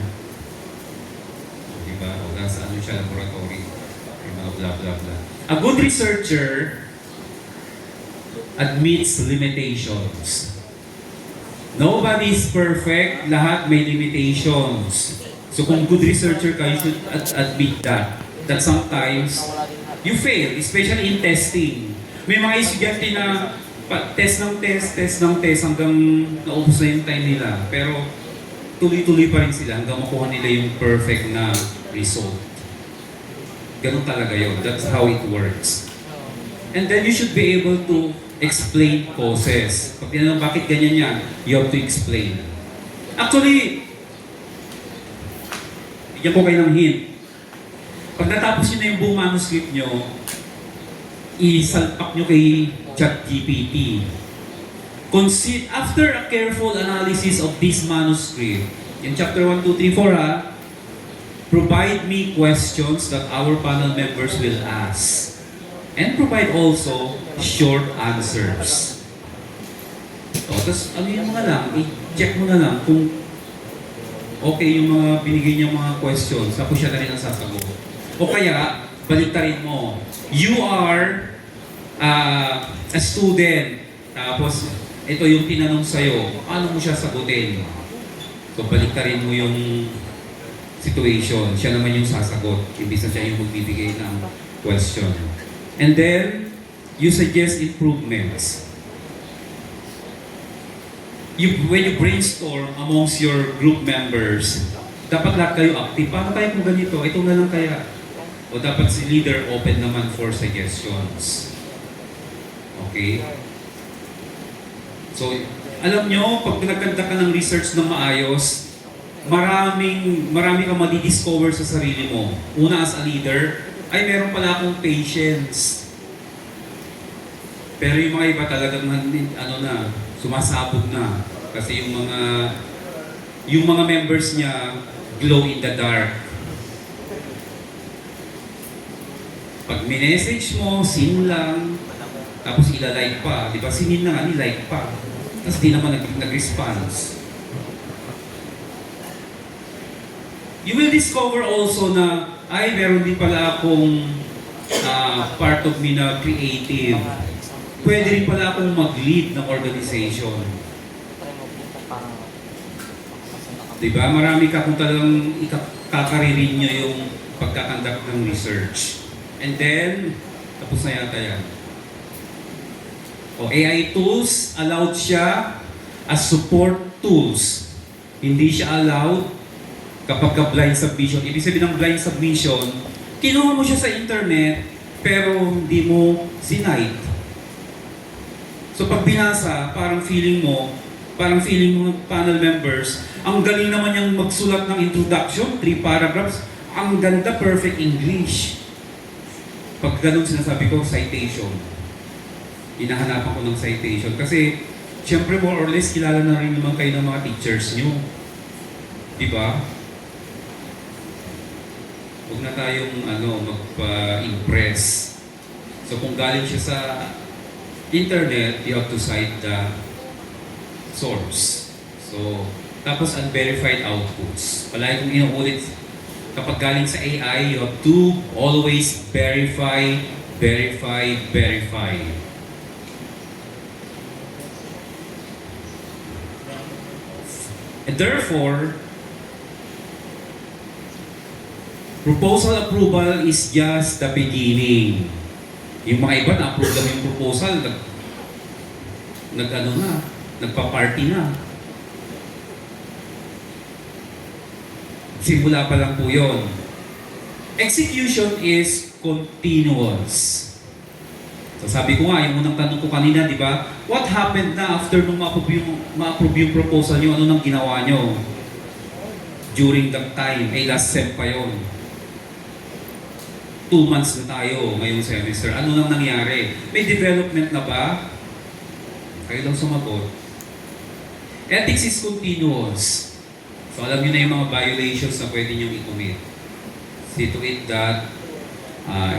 Diba? O nasa ano siya, laboratory. May mga blah blah blah. A good researcher admits limitations. Nobody is perfect. Lahat may limitations. So kung good researcher ka, you should admit that. That sometimes you fail, especially in testing. May mga estudyante na test hanggang naubos na yung time nila. Pero tuloy-tuloy pa rin sila hanggang makuha nila yung perfect na result. Ganun talaga yun. That's how it works. And then you should be able to explain causes. Pag tinanong bakit ganyan yan, you have to explain. Actually, bigyan ko kayo ng hint. Pag natapos nyo na yung buong manuscript nyo, isalpak nyo kay ChatGPT. After a careful analysis of this manuscript, in chapter 1, 2, 3, 4 provide me questions that our panel members will ask. And provide also short answers. Tapos ano yung mga lang, i-check mo na lang kung okay yung mga binigay niyang mga questions, tapos siya na rin ang sasagot. O kaya, baliktarin mo. You are a student, tapos ito yung tinanong sa'yo, ano mo siya sagutin? So baliktarin mo yung situation, siya naman yung sasagot, imbis na siya yung magbibigay ng question. And then, you suggest improvements. When you brainstorm amongst your group members, dapat lahat kayo active. Paano tayo kung ganito? Ito na lang kaya. O dapat si leader open naman for suggestions. Okay? So, alam nyo, pag nagkanta ka ng research ng maayos, marami kang madi-discover sa sarili mo. Una, as a leader, ay meron pala akong patience. Pero yung mga iba talagang sumasabog na. Kasi yung mga members niya glow in the dark. Pag minessage mo, sin lang, tapos ilalike pa. Di ba? Sinin na nga, nilike pa. Tapos di naman nag-response. You will discover also na meron din pala akong part of me na creative. Pwede rin pala akong mag-lead ng organization. Diba? Marami ka kung talagang kakaririn nyo yung pagkakandak ng research. And then, tapos na yata yan. AI tools, allowed siya as support tools. Hindi siya allowed kapag ka-blind submission. Ibig sabihin ng blind submission, kinuha mo siya sa internet, pero hindi mo sinite. So pag binasa, parang feeling mo ng panel members, ang galing naman niyang magsulat ng introduction, 3 paragraphs, ang ganda, perfect English. Pag ganun sinasabi ko, citation. Hinahanapan ko ng citation. Kasi, syempre more or less, kilala na rin naman kayo ng mga teachers nyo. Diba? Huwag na tayong magpa-impress. So kung galing siya sa internet, you have to cite the source. So, tapos unverified outputs. Palagi kong inuulit, kapag galing sa AI, you have to always verify. And therefore, proposal approval is just the beginning. Yung mga iba na-approve lang yung proposal, nagpa-party na. Simula pa lang po yun. Execution is continuous. So sabi ko nga, yung unang tanong ko kanina, di ba? What happened na after nung ma-approve yung proposal nyo? Ano nang ginawa nyo? During that time, last sem pa yun. 2 months na tayo ngayong semester. Ano nang nangyari? May development na ba? Kayo lang sumagot. Ethics is continuous. So alam niyo na yung mga violations na pwede niyong i-commit. See to it that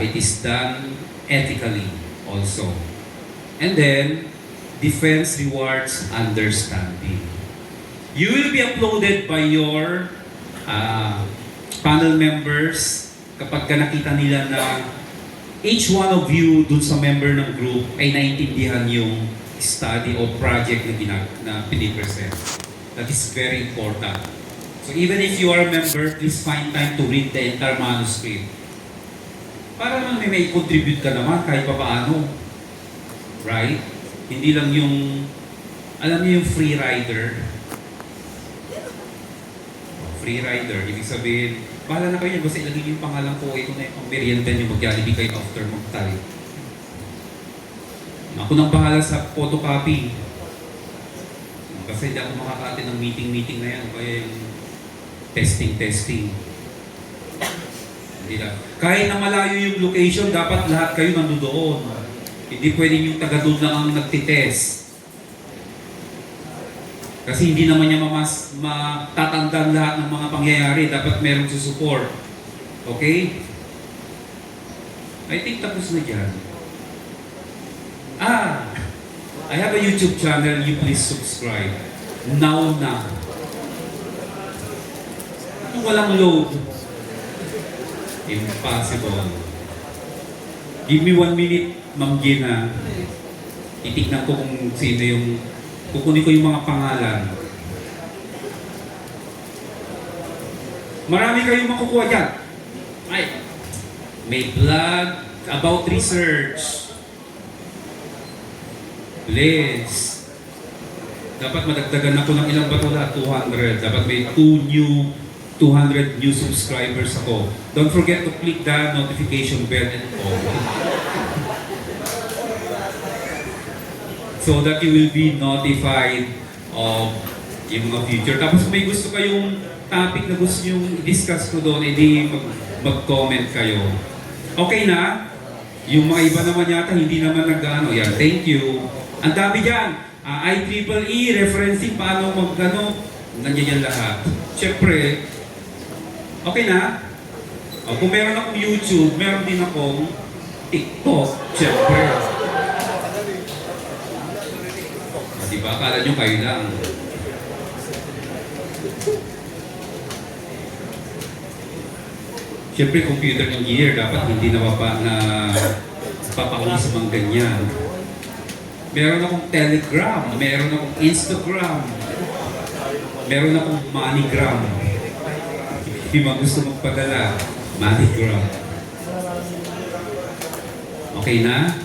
it is done ethically also. And then, defense rewards understanding. You will be uploaded by your panel members kapag nakita nila na each one of you dun sa member ng group ay naintindihan yung study o project na pinipresent. That is very important. So even if you are a member, please find time to read the entire manuscript. Para naman may contribute ka naman kahit pa paano. Right? Hindi lang yung, alam niyo yung free rider. Free rider, ibig sabihin, bahala na kayo niya, basta ilagay yung pangalan ko, ito na yung pang-merienda niyo, mag-jollibee kayo after mag-type. Ako nang bahala sa photocopy. Kasi hindi ako makaka-attend ng meeting na yan, kaya yung testing. Hindi lang. Kahit na malayo yung location, dapat lahat kayo nandoon. Hindi pwedeng yung taga-doon lang ang nagtitest. Kasi hindi naman niya matatandaan lahat ng mga pangyayari. Dapat merong susupport. Okay? I think tapos na dyan. I have a YouTube channel. You please subscribe. Now na. Kung walang load, impossible. Give me 1 minute, Ma'am Gina. Itignan ko kung sino yung kukunin ko yung mga pangalan. Marami kayong makukuha dyan. Ay, may blog about research. Please. Dapat madagdagan ako ng ilang bato na 200. Dapat may 200 new subscribers ako. Don't forget to click the notification bell and all. So that you will be notified of yung mga future. Tapos may gusto kayong topic na gusto nyo i-discuss ko doon, edi mag-comment kayo. Okay na? Yung mga iba naman yata, hindi naman nag-ano. Yan, thank you. Ang dami dyan. IEEE, referencing, paano mag-ano. Nandiyan yan lahat. Siyempre, okay na? Kung meron akong YouTube, meron din akong TikTok. Siyempre. Diba? Akala nyo kayo lang. Siyempre, computer engineer, dapat hindi na papakulis mga ganyan. Meron akong Telegram, meron akong Instagram, meron akong MoneyGram. Yung mga gusto magpadala, MoneyGram. Okay na?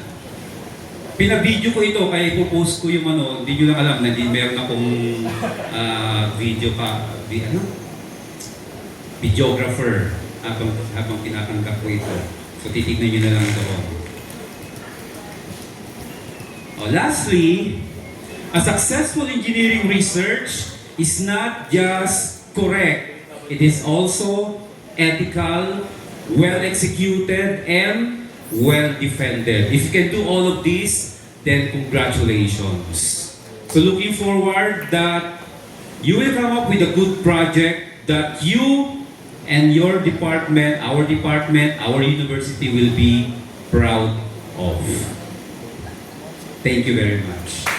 Pinabidyo ko ito, kaya ipopost ko yung hindi nyo lang alam na meron akong video videographer habang tinatanggap ko ito. So titignan nyo na lang ito. Lastly, a successful engineering research is not just correct, it is also ethical, well executed, and well defended. If you can do all of these, then congratulations. So looking forward that you will come up with a good project that you and your department, our university will be proud of. Thank you very much.